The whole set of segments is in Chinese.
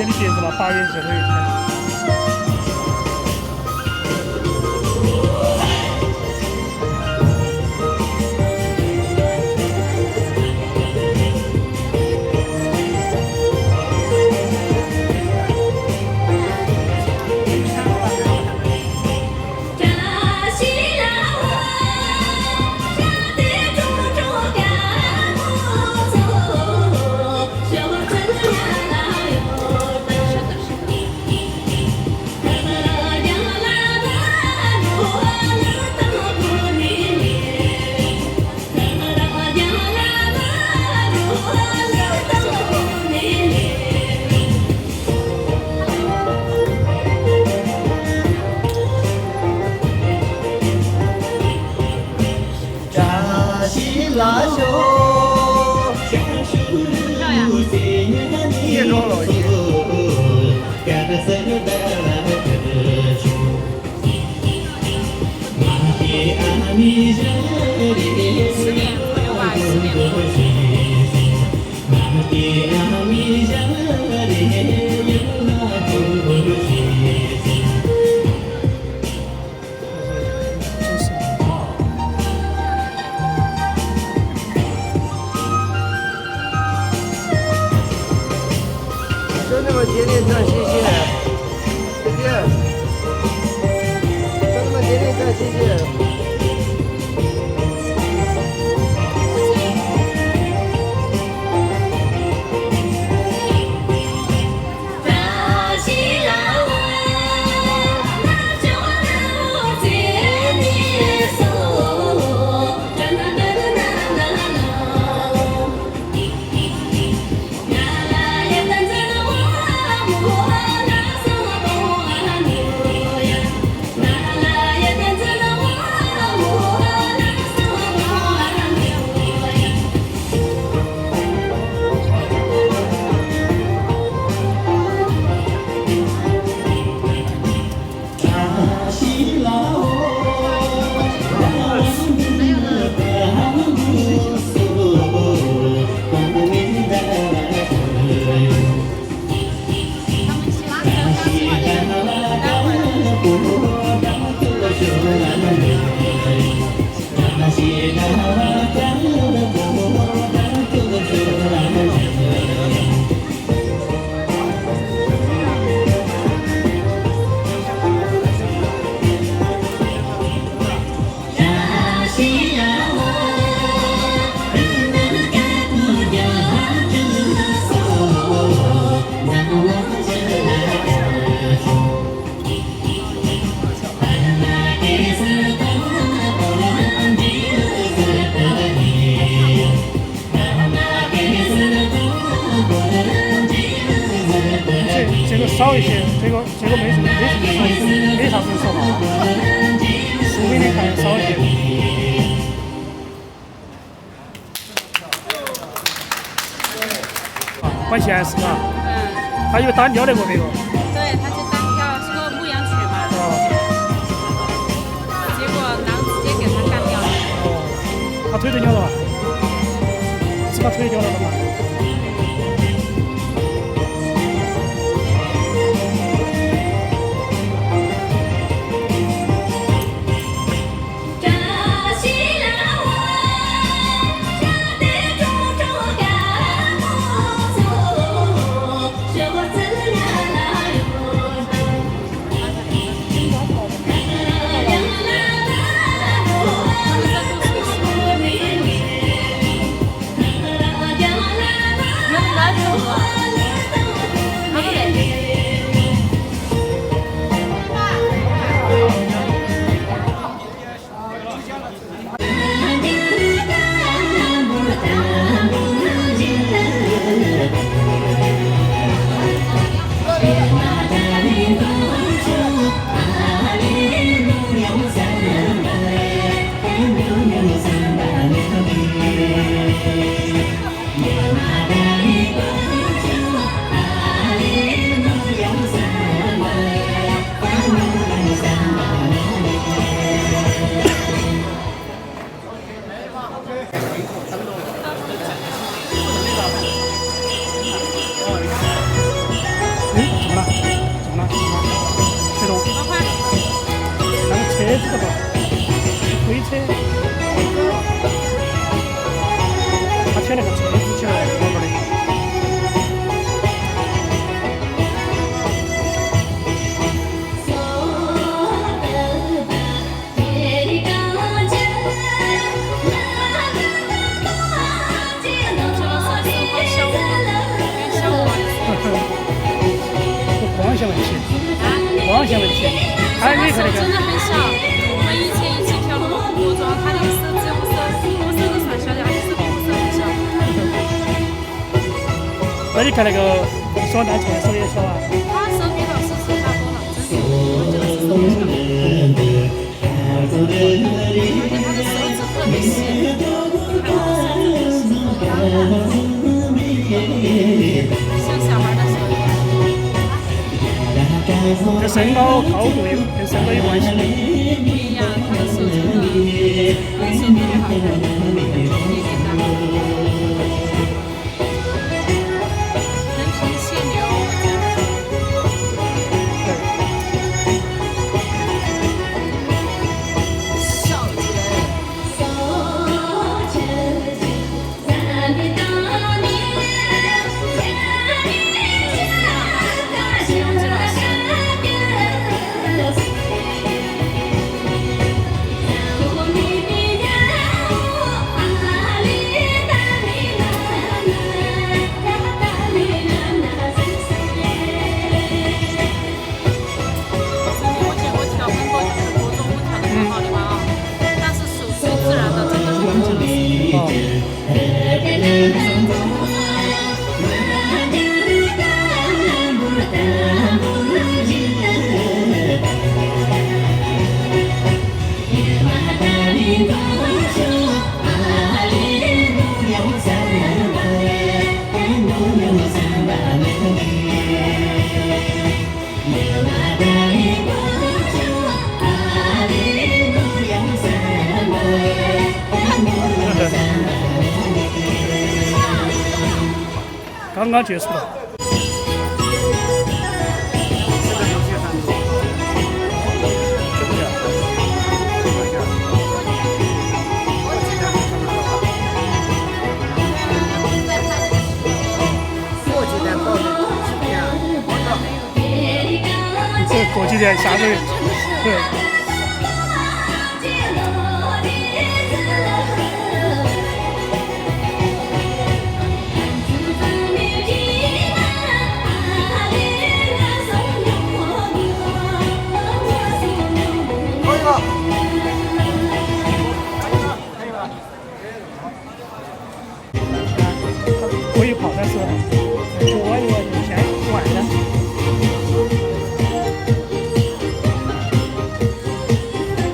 天的节日了，8月最后一天。夜庄老爷。兄弟们，天天赚谢谢，再见。兄弟们，天天赚谢谢。这个少一些，这个没啥子说法，书面的还少一些。管闲事嘛。他有单挑的过没有？对，他就单挑，是个牧羊犬嘛。结果狼直接给他干掉了。他腿都掉了吧？是把腿掉了的嘛？啦车子的吧？推车，他牵那个车子去了，后面的。光线问题，光线问题，还没看那个。真的很小。我们以前一起跳裸妆，他那个手只有我手都算小的，而且手比我手还小。那你看那个双单车的手也小啊？他手比老师手大多了，真的，我觉得是手小。而且他的手指特别细，看他的手指像小孩的手一样。跟身高高度跟身高有关系。不一样，他的手真的手特别好看，也给他人品血流，我觉得。少杰。刚刚结束了。这过几天下个月，对。可以跑，但是就我有点偏晚了。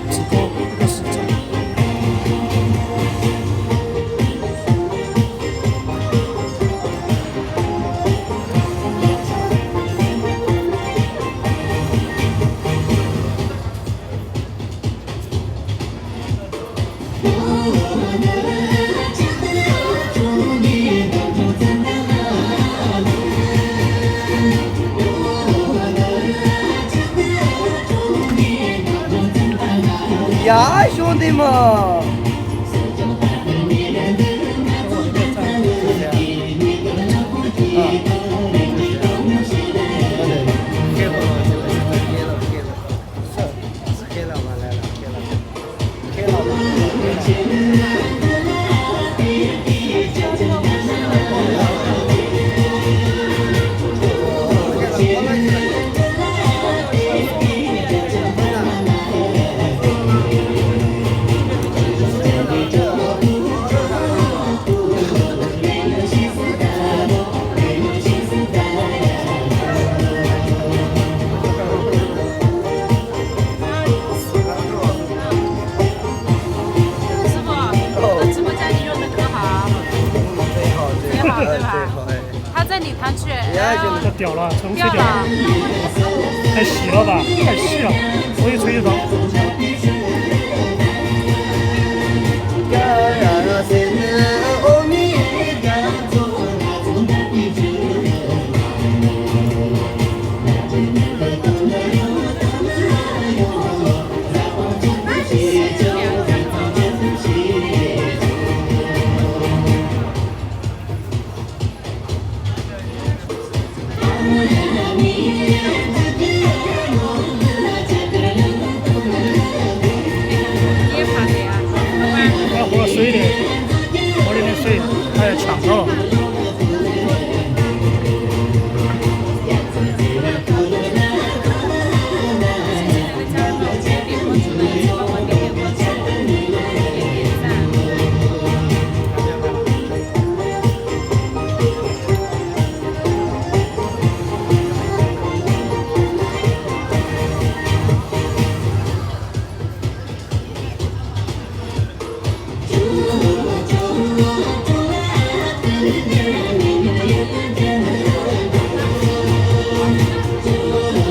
只过一个时辰。呀，兄弟们！这掉了，冲水掉了，太细了吧，太细了，所以吹得到。的。